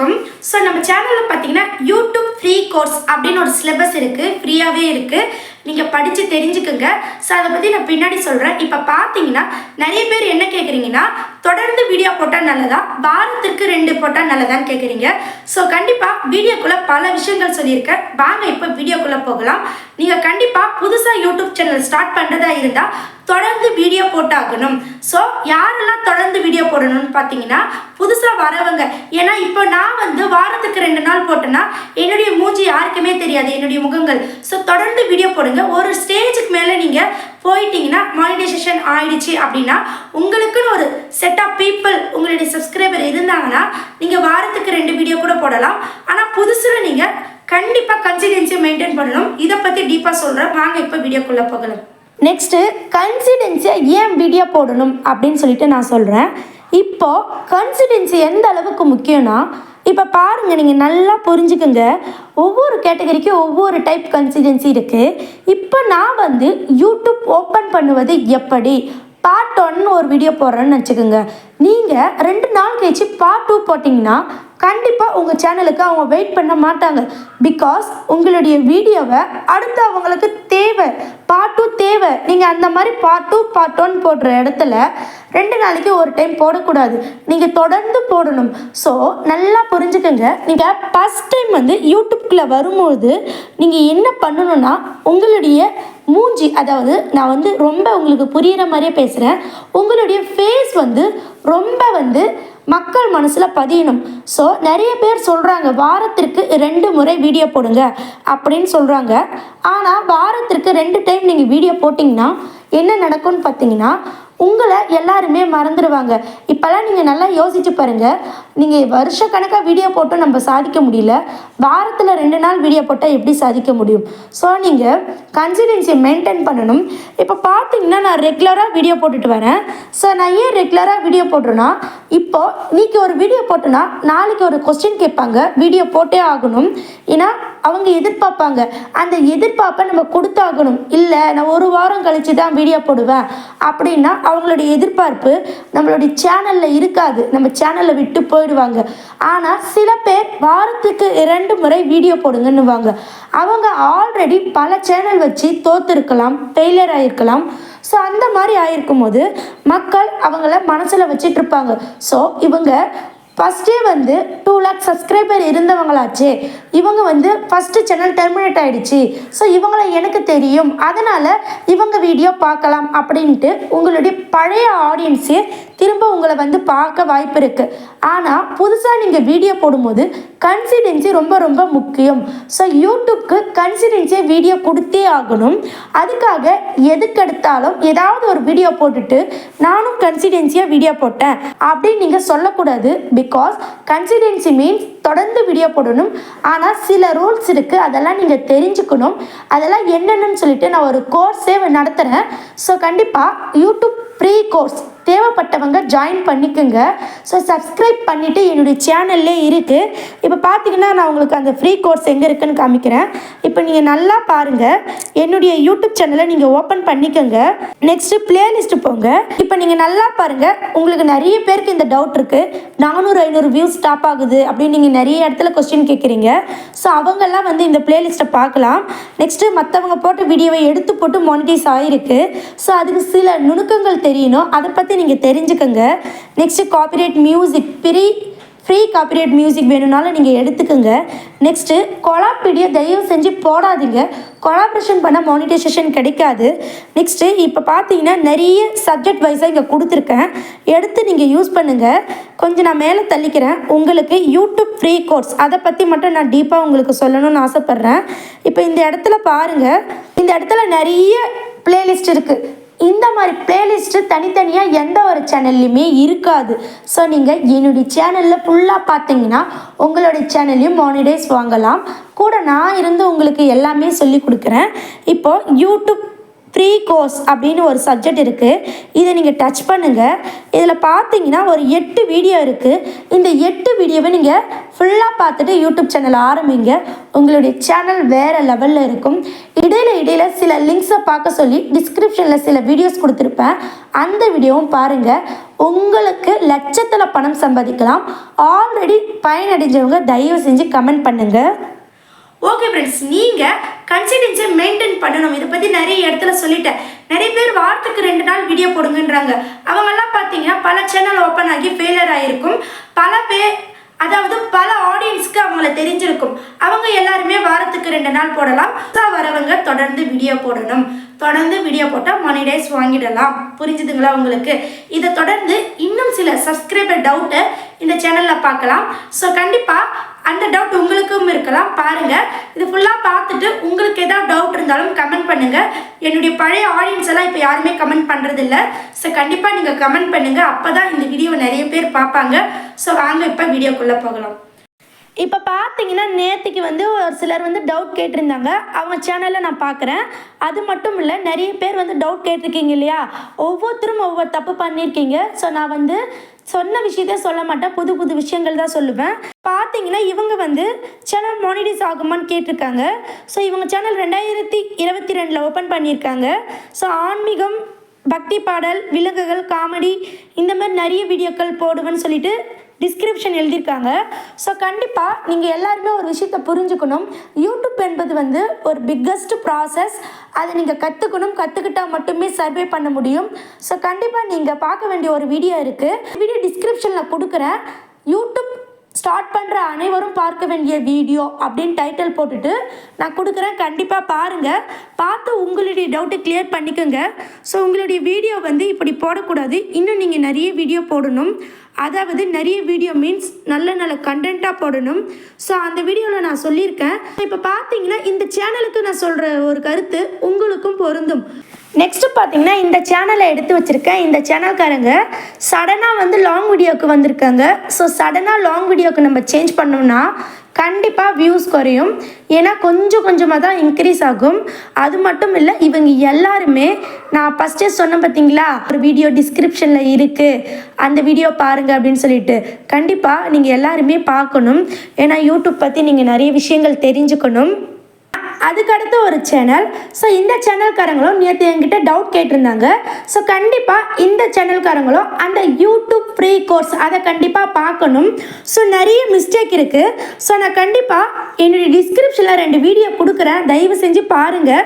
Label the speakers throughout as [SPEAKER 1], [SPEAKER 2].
[SPEAKER 1] வணக்கம். ஸோ நம்ம சேனலில் பார்த்தீங்கன்னா யூடியூப் ஃப்ரீ கோர்ஸ் அப்படின்னு ஒரு சிலபஸ் இருக்குது, ஃப்ரீயாகவே இருக்குது. நீங்கள் படித்து தெரிஞ்சுக்குங்க. ஸோ அதை பற்றி நான் பின்னாடி சொல்கிறேன். இப்போ பார்த்தீங்கன்னா நிறைய பேர் என்ன கேட்குறீங்கன்னா, தொடர்ந்து வீடியோ போட்டால் நல்லதா, வாரத்துக்கு 2 போட்டால் நல்லதான்னு கேட்குறீங்க. ஸோ கண்டிப்பாக வீடியோக்குள்ளே பல விஷயங்கள் சொல்லியிருக்கேன். வாங்க இப்போ வீடியோக்குள்ளே போகலாம். நீங்கள் கண்டிப்பாக புதுசாக யூடியூப் சேனல் ஸ்டார்ட் பண்ணுறதா இருந்தால் தொடர்ந்து வீடியோ போட்டாகணும். ஸோ யாரெல்லாம் தொடர்ந்து வீடியோ போடணும்னு பார்த்தீங்கன்னா, புதுசாக வரவங்க. ஏன்னா இப்போ நான் வாரத்துக்கு 2 நாள் போட்டேன்னா என்னுடைய மூஞ்சி யாருக்குமே தெரியாது, என்னுடைய முகங்கள். ஸோ தொடர்ந்து வீடியோ போடுங்க. ஒரு ஸ்டேஜுக்கு மேலே நீங்கள் போயிட்டீங்கன்னா, மானிட்டைசேஷன் ஆயிடுச்சு அப்படின்னா, உங்களுக்குன்னு ஒரு செட் ஆஃப் பீப்புள் உங்களுடைய சப்ஸ்கிரைபர் இருந்தாங்கன்னா நீங்கள் வாரத்துக்கு 2 வீடியோ கூட போடலாம். ஆனால் புதுசில் நீங்கள் கண்டிப்பாக கன்சிஸ்டன்சியை மெயின்டைன் பண்ணணும். இதை பற்றி டீப்பாக சொல்கிறேன். வாங்க இப்போ வீடியோக்குள்ளே போகலாம். நெக்ஸ்ட்டு கன்சிஸ்டன்சியை ஏன் வீடியோ போடணும் அப்படின்னு சொல்லிட்டு நான் சொல்கிறேன். இப்போது கன்சிஸ்டன்சி எந்த அளவுக்கு முக்கியம்னா, இப்போ பாருங்கள், நீங்கள் நல்லா புரிஞ்சுக்குங்க. ஒவ்வொரு கேட்டகரிக்கும் ஒவ்வொரு டைப் கன்சிஸ்டன்சி இருக்குது. இப்போ நான் யூடியூப் ஓப்பன் பண்ணுவது எப்படி, பார்ட் 1 ஒரு வீடியோ போடுறேன்னு வச்சுக்கோங்க. நீங்கள் 2 நாள் கழிச்சு பார்ட் 2 போட்டிங்கன்னா கண்டிப்பாக உங்கள் சேனலுக்கு அவங்க வெயிட் பண்ண மாட்டாங்க. பிகாஸ் உங்களுடைய வீடியோவை அடுத்து அவங்களுக்கு தேவை, பார்ட் 2 தேவை. நீங்கள் அந்த மாதிரி பார்ட் 2 பார்ட் 1 போடுற இடத்துல 2 நாளைக்கு ஒரு டைம் போடக்கூடாது, நீங்கள் தொடர்ந்து போடணும். ஸோ நல்லா புரிஞ்சுக்கோங்க. நீங்கள் ஃபஸ்ட் டைம் யூடியூப்குள்ளே வரும்போது நீங்கள் என்ன பண்ணணுன்னா, உங்களுடைய மூஞ்சி, அதாவது நான் ரொம்ப உங்களுக்கு புரிகிற மாதிரியே பேசுகிறேன், உங்களுடைய ஃபேஸ் ரொம்ப மக்கள் மனசில் பதியணும். ஸோ நிறைய பேர் சொல்கிறாங்க வாரத்திற்கு 2 முறை வீடியோ போடுங்க அப்படின்னு சொல்கிறாங்க. ஆனால் வாரத்திற்கு 2 டைம் நீங்கள் வீடியோ போட்டிங்கன்னா என்ன நடக்கும்னு பார்த்தீங்கன்னா, உங்களை எல்லாருமே மறந்துடுவாங்க. இப்போல்லாம் நீங்கள் நல்லா யோசிச்சு பாருங்கள். நீங்கள் வருஷக்கணக்காக வீடியோ போட்டு நம்ம சாதிக்க முடியல, வாரத்தில் 2 நாள் வீடியோ போட்டால் எப்படி சாதிக்க முடியும்? ஸோ நீங்கள் கன்சிஸ்டன்சியை மெயின்டைன் பண்ணணும். இப்போ பார்த்தீங்கன்னா நான் ரெகுலராக வீடியோ போட்டுட்டு வரேன். ஸோ நான் ஏன் ரெகுலராக வீடியோ போடுறேன்னா, இப்போது இன்றைக்கி ஒரு வீடியோ போட்டோன்னா நாளைக்கு ஒரு கொஸ்டின் கேட்பாங்க, வீடியோ போட்டே ஆகணும். ஏன்னா அவங்க எதிர்பார்ப்பாங்க. அந்த எதிர்பார்ப்பை நம்ம கொடுத்தாகணும். இல்லை நான் 1 வாரம் கழித்து தான் வீடியோ போடுவேன் அப்படின்னா அவங்களுடைய எதிர்பார்ப்பு நம்மளுடைய சேனலில் இருக்காது, நம்ம சேனலை விட்டு போயிடுவாங்க. ஆனால் சில பேர் வாரத்துக்கு 2 முறை வீடியோ போடுங்கன்னுவாங்க. அவங்க ஆல்ரெடி பல சேனல் வச்சு தோற்றுருக்கலாம், ஃபெயிலியர் ஆகிருக்கலாம். ஸோ அந்த மாதிரி ஆகிருக்கும் போது மக்கள் அவங்கள மனசில் வச்சுட்டு இருப்பாங்க. ஸோ இவங்க ஃபஸ்ட்டே 2 லேக் சப்ஸ்கிரைபர் இருந்தவங்களாச்சே, இவங்க ஃபஸ்ட்டு சேனல் டெர்மினேட் ஆகிடுச்சு, ஸோ இவங்கள எனக்கு தெரியும், அதனால் இவங்க வீடியோ பார்க்கலாம் அப்படின்ட்டு உங்களுடைய பழைய ஆடியன்ஸே திரும்ப உங்களை பார்க்க வாய்ப்பு இருக்குது. ஆனால் புதுசாக நீங்கள் வீடியோ போடும்போது கன்சிஸ்டன்சி ரொம்ப ரொம்ப முக்கியம். ஸோ யூடியூப்க்கு கன்சிஸ்டன்சியை வீடியோ கொடுத்தே ஆகணும். அதுக்காக எதுக்கெடுத்தாலும் ஏதாவது ஒரு வீடியோ போட்டுட்டு நானும் கன்சிஸ்டன்சியாக வீடியோ போட்டேன் அப்படின்னு நீங்கள் சொல்லக்கூடாது. பிகாஸ் கன்சிஸ்டன்சி மீன்ஸ் தொடர்ந்து வீடியோ போடணும். ஆனால் சில ரூல்ஸ் இருக்குது, அதெல்லாம் நீங்கள் தெரிஞ்சுக்கணும். அதெல்லாம் என்னென்னு சொல்லிட்டு நான் ஒரு கோர்ஸே நடத்துகிறேன். ஸோ கண்டிப்பாக யூடியூப் ஃப்ரீ கோர்ஸ் தேவைப்பட்டவங்க ஜாயின் பண்ணிக்கோங்க. ஸோ சப்ஸ்கிரைப் பண்ணிவிட்டு என்னுடைய சேனல்லே இருக்குது. இப்போ பார்த்தீங்கன்னா நான் உங்களுக்கு அந்த ஃப்ரீ கோர்ஸ் எங்கே இருக்குதுன்னு காமிக்கிறேன். இப்போ நீங்கள் நல்லா பாருங்கள், என்னுடைய யூடியூப் சேனலை நீங்கள் ஓப்பன் பண்ணிக்கோங்க. நெக்ஸ்ட்டு பிளேலிஸ்ட்டு போங்க. இப்போ நீங்கள் நல்லா பாருங்கள், உங்களுக்கு நிறைய பேருக்கு இந்த டவுட் இருக்குது, 400-500 வியூஸ் ஸ்டாப் ஆகுது அப்படின்னு நீங்கள் நிறைய இடத்துல கொஸ்டின் கேட்குறீங்க. ஸோ அவங்கெல்லாம் இந்த பிளேலிஸ்ட்டை பார்க்கலாம். நெக்ஸ்ட்டு மற்றவங்க போட்ட வீடியோவை எடுத்து போட்டு மானிட்டைஸ் ஆகிருக்கு. ஸோ அதுக்கு சில நுணுக்கங்கள் தெரியணும், அதை பற்றி நீங்கள் தெரிஞ்சுக்கோங்க. Next copyright music, free copyright music வேணும்னாலும் நீங்கள் எடுத்துக்கோங்க. நெக்ஸ்ட்டு கொலாப் வீடியோ தயவு செஞ்சு போடாதீங்க, கொலாபரேஷன் பண்ண மானிட்டைசேஷன் கிடைக்காது. நெக்ஸ்ட்டு இப்போ பார்த்தீங்கன்னா நிறைய சப்ஜெக்ட் வைஸாக இங்கே கொடுத்துருக்கேன், எடுத்து நீங்கள் யூஸ் பண்ணுங்கள். கொஞ்சம் நான் மேலே தள்ளிக்கிறேன். உங்களுக்கு யூடியூப் ஃப்ரீ கோர்ஸ் அதை பற்றி மட்டும் நான் டீப்பாக உங்களுக்கு சொல்லணும்னு ஆசைப்பட்றேன். இப்போ இந்த இடத்துல பாருங்கள், இந்த இடத்துல நிறைய பிளேலிஸ்ட் இருக்குது. இந்த மாதிரி பிளேலிஸ்ட்டு தனித்தனியாக எந்த ஒரு சேனல்லையுமே இருக்காது. ஸோ நீங்கள் என்னுடைய சேனலில் ஃபுல்லாக பார்த்தீங்கன்னா உங்களுடைய சேனல்லையும் மானிடைஸ் வாங்கலாம். கூட நான் இருந்து உங்களுக்கு எல்லாமே சொல்லி கொடுக்குறேன். இப்போது யூடியூப் ஃப்ரீ கோர்ஸ் அப்படின்னு ஒரு சப்ஜெக்ட் இருக்குது, இதை நீங்கள் டச் பண்ணுங்கள். இதில் பார்த்தீங்கன்னா ஒரு 8 வீடியோ இருக்குது. இந்த 8 வீடியோவை நீங்கள் ஃபுல்லாக பார்த்துட்டு யூடியூப் சேனல் ஆரம்பிங்க. உங்களுடைய சேனல் வேறு லெவலில் இருக்கும். இடையில சில லிங்க்ஸை பார்க்க சொல்லி டிஸ்கிரிப்ஷனில் சில வீடியோஸ் கொடுத்துருப்பேன், அந்த வீடியோவும் பாருங்கள். உங்களுக்கு லட்சத்தில் பணம் சம்பாதிக்கலாம். ஆல்ரெடி பயனடைஞ்சவங்க தயவு செஞ்சு கமெண்ட் பண்ணுங்கள். ஓகே ஃப்ரெண்ட்ஸ், நீங்கள் கன்சிஸ்டன்சியை மெயின்டைன் பண்ணணும். இதை பற்றி நிறைய இடத்துல சொல்லிட்டேன். நிறைய பேர் வாரத்துக்கு 2 நாள் வீடியோ போடுங்கன்றாங்க. அவங்கெல்லாம் பார்த்தீங்கன்னா பல சேனல் ஓப்பன் ஆகி ஃபெயிலியர் ஆகிருக்கும். பல பேர், அதாவது பல ஆடியன்ஸ்க்கு அவங்கள தெரிஞ்சிருக்கும். அவங்க எல்லாருமே வாரத்துக்கு 2 நாள் போடலாம். வரவங்க தொடர்ந்து வீடியோ போடணும். தொடர்ந்து வீடியோ போட்டால் மானிடைஸ் வாங்கிடலாம். புரிஞ்சுதுங்களா உங்களுக்கு? இதை தொடர்ந்து இன்னும் சில சப்ஸ்கிரைபர் டவுட்டை இந்த சேனலில் பார்க்கலாம். ஸோ கண்டிப்பாக அந்த டவுட் உங்களுக்கும் இருக்கலாம். பாருங்கள், இது ஃபுல்லாக பார்த்துட்டு உங்களுக்கு ஏதாவது டவுட் இருந்தாலும் கமெண்ட் பண்ணுங்கள். என்னுடைய பழைய ஆடியன்ஸ் எல்லாம் இப்போ யாருமே கமெண்ட் பண்ணுறதில்ல. ஸோ கண்டிப்பாக நீங்கள் கமெண்ட் பண்ணுங்கள். அப்போ தான் இந்த வீடியோவை நிறைய பேர் பார்ப்பாங்க. ஸோ வாங்க இப்போ வீடியோக்குள்ளே போகலாம். இப்போ பார்த்தீங்கன்னா நேற்றுக்கு ஒரு சிலர் டவுட் கேட்டிருந்தாங்க. அவங்க சேனலில் நான் பார்க்குறேன். அது மட்டும் இல்லை, நிறைய பேர் டவுட் கேட்டிருக்கீங்க இல்லையா? ஒவ்வொருத்தரும் ஒவ்வொரு தப்பு பண்ணியிருக்கீங்க. ஸோ நான் சொன்ன விஷயத்த சொல்ல மாட்டேன், புது புது விஷயங்கள் தான் சொல்லுவேன். பார்த்தீங்கன்னா இவங்க சேனல் மானிடைஸ் ஆகுமான்னு கேட்டிருக்காங்க. ஸோ இவங்க சேனல் 2022 ஓப்பன் பண்ணியிருக்காங்க. ஸோ ஆன்மீகம், பக்தி பாடல், விலங்குகள், காமெடி, இந்த மாதிரி நிறைய வீடியோக்கள் போடுவேன்னு சொல்லிட்டு டிஸ்கிரிப்ஷன் எழுதியிருக்காங்க. ஸோ கண்டிப்பாக நீங்கள் எல்லாருமே ஒரு விஷயத்தை புரிஞ்சுக்கணும். யூடியூப் என்பது ஒரு பிக்கஸ்ட் ப்ராசஸ். அதை நீங்கள் கற்றுக்கிட்டால் மட்டுமே சர்வே பண்ண முடியும். ஸோ கண்டிப்பாக நீங்கள் பார்க்க வேண்டிய ஒரு வீடியோ இருக்குது. வீடியோ டிஸ்கிரிப்ஷனில் கொடுக்குறேன். யூடியூப் ஸ்டார்ட் பண்ணுற அனைவரும் பார்க்க வேண்டிய வீடியோ அப்படின்னு டைட்டில் போட்டுட்டு நான் கொடுக்குறேன். கண்டிப்பாக பாருங்கள். பார்த்து உங்களுடைய டவுட்டை கிளியர் பண்ணிக்கோங்க. ஸோ உங்களுடைய வீடியோ இப்படி போடக்கூடாது. இன்னும் நீங்கள் நிறைய வீடியோ போடணும். அதாவது நிறைய வீடியோ மீன்ஸ் நல்ல கண்டென்ட்டாக போடணும். ஸோ அந்த வீடியோவில் நான் சொல்லியிருக்கேன். இப்போ பார்த்தீங்கன்னா இந்த சேனலுக்கு நான் சொல்கிற ஒரு கருத்து உங்களுக்கும் பொருந்தும். நெக்ஸ்ட்டு பார்த்தீங்கன்னா இந்த சேனலை எடுத்து வச்சுருக்கேன். இந்த சேனல்காரங்க சடனாக லாங் வீடியோவுக்கு வந்திருக்காங்க. ஸோ சடனாக லாங் வீடியோவுக்கு நம்ம சேஞ்ச் பண்ணோம்னா கண்டிப்பாக வியூஸ் குறையும். ஏன்னா கொஞ்சம் கொஞ்சமாக தான் இன்க்ரீஸ் ஆகும். அது மட்டும் இல்லை, இவங்க எல்லாருமே நான் ஃபஸ்ட்டே சொன்னேன் பார்த்தீங்களா, ஒரு வீடியோ டிஸ்கிரிப்ஷனில் இருக்குது, அந்த வீடியோ பாருங்கள் அப்படின்னு சொல்லிட்டு. கண்டிப்பாக நீங்கள் எல்லாருமே பார்க்கணும். ஏன்னா யூடியூப் பற்றி நீங்கள் நிறைய விஷயங்கள் தெரிஞ்சுக்கணும். அதுக்கடுத்து ஒரு சேனல். ஸோ இந்த சேனல்காரங்களும் நேற்று என்கிட்ட டவுட் கேட்டிருந்தாங்க. ஸோ கண்டிப்பாக இந்த சேனல்காரங்களும் அந்த யூடியூப் ஃப்ரீ கோர்ஸ் அதை கண்டிப்பாக பார்க்கணும். ஸோ நிறைய மிஸ்டேக் இருக்குது. ஸோ நான் கண்டிப்பாக என்னுடைய டிஸ்கிரிப்ஷனில் 2 வீடியோ கொடுக்குறேன். தயவு செஞ்சு பாருங்கள்.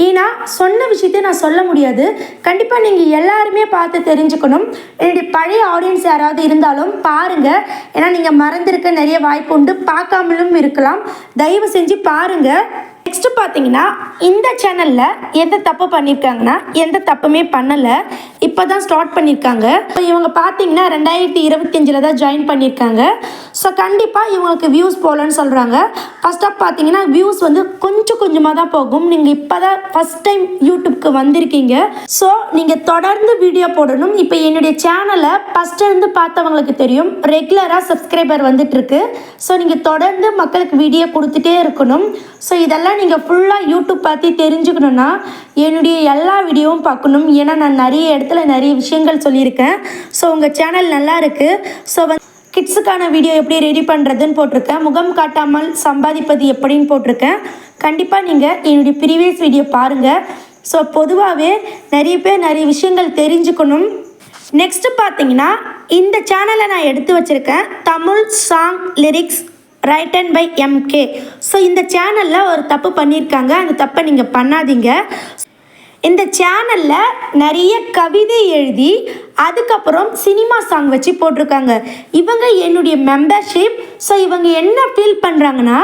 [SPEAKER 1] ஏன்னா சொன்ன விஷயத்தை நான் சொல்ல முடியாது. கண்டிப்பாக நீங்கள் எல்லாருமே பார்த்து தெரிஞ்சுக்கணும். என்னுடைய பழைய ஆடியன்ஸ் யாராவது இருந்தாலும் பாருங்கள். ஏன்னா நீங்கள் மறந்துருக்க நிறைய வாய்ப்பு உண்டு, பார்க்காமலும் இருக்கலாம். தயவு செஞ்சு பாருங்கள். நெக்ஸ்ட்டு பார்த்தீங்கன்னா இந்த சேனலில் எந்த தப்பு பண்ணியிருக்காங்கன்னா எந்த தப்புமே பண்ணலை. இப்போ தான் ஸ்டார்ட் பண்ணியிருக்காங்க. ஸோ இவங்க பார்த்தீங்கன்னா 2025 தான் ஜாயின் பண்ணியிருக்காங்க. ஸோ கண்டிப்பாக இவங்களுக்கு வியூஸ் போகலன்னு சொல்கிறாங்க. ஃபஸ்ட் ஆஃப் பார்த்தீங்கன்னா வியூஸ் கொஞ்சம் கொஞ்சமாக தான் போகும். நீங்கள் இப்போ தான் ஃபஸ்ட் டைம் யூடியூப்க்கு வந்திருக்கீங்க. ஸோ நீங்கள் தொடர்ந்து வீடியோ போடணும். இப்போ என்னுடைய சேனலை ஃபஸ்ட்டு பார்த்தவங்களுக்கு தெரியும், ரெகுலராக சப்ஸ்கிரைபர் வந்துட்டுருக்கு. ஸோ நீங்கள் தொடர்ந்து மக்களுக்கு வீடியோ கொடுத்துட்டே இருக்கணும். ஸோ இதெல்லாம் நீங்கள் ஃபுல்லாக யூடியூப் பற்றி தெரிஞ்சுக்கணுன்னா என்னுடைய எல்லா வீடியோவும் பார்க்கணும். ஏன்னா நான் நிறைய இடத்துல நிறைய விஷயங்கள் சொல்லியிருக்கேன். ஸோ உங்கள் சேனல் நல்லா இருக்குது. ஸோ கிட்ஸுக்கான வீடியோ எப்படி ரெடி பண்ணுறதுன்னு போட்டிருக்கேன். முகம் காட்டாமல் சம்பாதிப்பது எப்படின்னு போட்டிருக்கேன். கண்டிப்பாக நீங்கள் என்னுடைய ப்ரீவியஸ் வீடியோ பாருங்கள். ஸோ பொதுவாகவே நிறைய பேர் நிறைய விஷயங்கள் தெரிஞ்சுக்கணும். நெக்ஸ்ட்டு பார்த்தீங்கன்னா இந்த சேனலை நான் எடுத்து வச்சுருக்கேன். Tamil song lyrics written by MK. So இந்த சேனலில் ஒரு தப்பு பண்ணியிருக்காங்க. அந்த தப்பை நீங்கள் பண்ணாதீங்க. இந்த சேனலில் நிறைய கவிதை எழுதி அதுக்கப்புறம் சினிமா சாங் வச்சு போட்டிருக்காங்க. இவங்க என்னுடைய மெம்பர்ஷிப். ஸோ இவங்க என்ன ஃபீல் பண்ணுறாங்கன்னா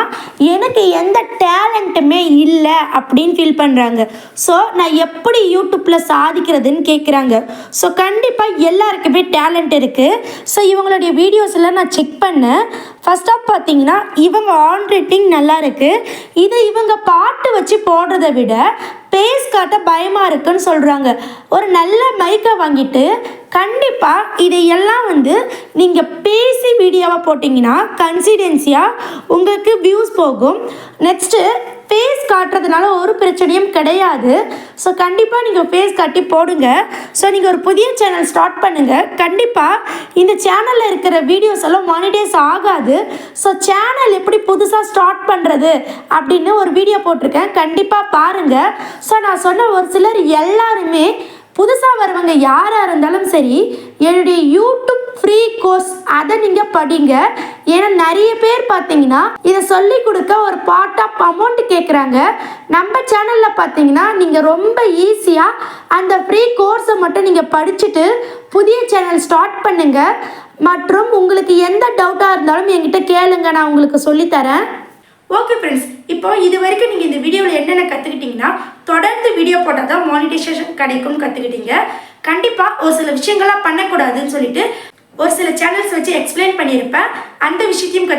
[SPEAKER 1] எனக்கு எந்த டேலண்ட்டுமே இல்லை அப்படின்னு ஃபீல் பண்ணுறாங்க. ஸோ நான் எப்படி யூடியூப்பில் சாதிக்கிறதுன்னு கேட்குறாங்க. ஸோ கண்டிப்பாக எல்லாருக்குமே டேலண்ட் இருக்குது. ஸோ இவங்களுடைய வீடியோஸில் நான் செக் பண்ணேன். ஃபஸ்ட் ஆஃப் பார்த்தீங்கன்னா இவங்க ஆன் ரைட்டிங் நல்லா இருக்குது. இதை இவங்க பாட்டு வச்சு போடுறதை விட பேஸ் காட்ட பயமாக இருக்குன்னு சொல்கிறாங்க. ஒரு நல்ல மைக்கை வாங்கிட்டு கண்டிப்பாக இதையெல்லாம் நீங்கள் பேசி வீடியோவாக போட்டிங்கன்னா கன்சிடென்சியாக உங்களுக்கு வியூஸ் போகும். நெக்ஸ்ட்டு ஃபேஸ் காட்டுறதுனால ஒரு பிரச்சனையும் கிடையாது. ஸோ கண்டிப்பாக நீங்கள் ஃபேஸ் காட்டி போடுங்க. ஸோ நீங்கள் ஒரு புதிய சேனல் ஸ்டார்ட் பண்ணுங்கள். கண்டிப்பாக இந்த சேனலில் இருக்கிற வீடியோஸ் எல்லாம் மானிடைஸ் ஆகாது. ஸோ சேனல் எப்படி புதுசாக ஸ்டார்ட் பண்ணுறது அப்படின்னு ஒரு வீடியோ போட்டிருக்கேன். கண்டிப்பாக பாருங்கள். ஸோ நான் சொன்ன ஒரு சிலர் எல்லாருமே புதுசாக வரவங்க யாராக இருந்தாலும் சரி, என்னுடைய யூடியூப் ஃப்ரீ கோர்ஸ் அதை நீங்கள் படிங்க. ஏன்னா நிறைய பேர் பார்த்தீங்கன்னா இதை சொல்லி கொடுக்க ஒரு பார்ட் ஆஃப் அமௌண்ட் கேட்குறாங்க. நம்ம சேனலில் பார்த்தீங்கன்னா நீங்கள் ரொம்ப ஈஸியாக அந்த ஃப்ரீ கோர்ஸை மட்டும் நீங்கள் படிச்சுட்டு புதிய சேனல் ஸ்டார்ட் பண்ணுங்கள். மற்றும் உங்களுக்கு எந்த டவுட்டாக இருந்தாலும் என்கிட்ட கேளுங்க, நான் உங்களுக்கு சொல்லித்தரேன். ஓகே ஃப்ரெண்ட்ஸ், இப்போ இது வரைக்கும் நீங்கள் இந்த வீடியோவில் என்னென்ன கற்றுக்கிட்டிங்கன்னா, தொடர்ந்து வீடியோ போட்டால் தான் மானிட்டைசேஷன் கிடைக்கும்னு கற்றுக்கிட்டீங்க. கண்டிப்பாக ஒரு சில விஷயங்கள்லாம் பண்ணக்கூடாதுன்னு சொல்லிட்டு ஒரு சில சேனல்ஸ் வச்சு எக்ஸ்பிளைன் பண்ணியிருப்பேன். அந்த விஷயத்தையும்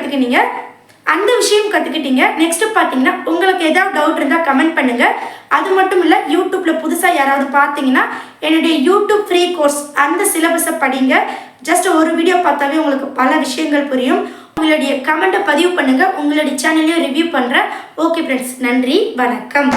[SPEAKER 1] கற்றுக்கிட்டீங்க. நெக்ஸ்ட்டு பார்த்தீங்கன்னா உங்களுக்கு ஏதாவது டவுட் இருந்தால் கமெண்ட் பண்ணுங்கள். அது மட்டும் இல்லை, யூடியூப்பில் புதுசாக யாராவது பார்த்தீங்கன்னா என்னுடைய யூடியூப் ஃப்ரீ கோர்ஸ் அந்த சிலபஸை படிங்க. ஜஸ்ட் ஒரு வீடியோ பார்த்தாவே உங்களுக்கு பல விஷயங்கள் புரியும். உங்களுடைய கமெண்ட்டை பதிவு பண்ணுங்கள், உங்களுடைய சேனலையும் ரிவ்யூ பண்ணுறேன். ஓகே ஃப்ரெண்ட்ஸ், நன்றி, வணக்கம்.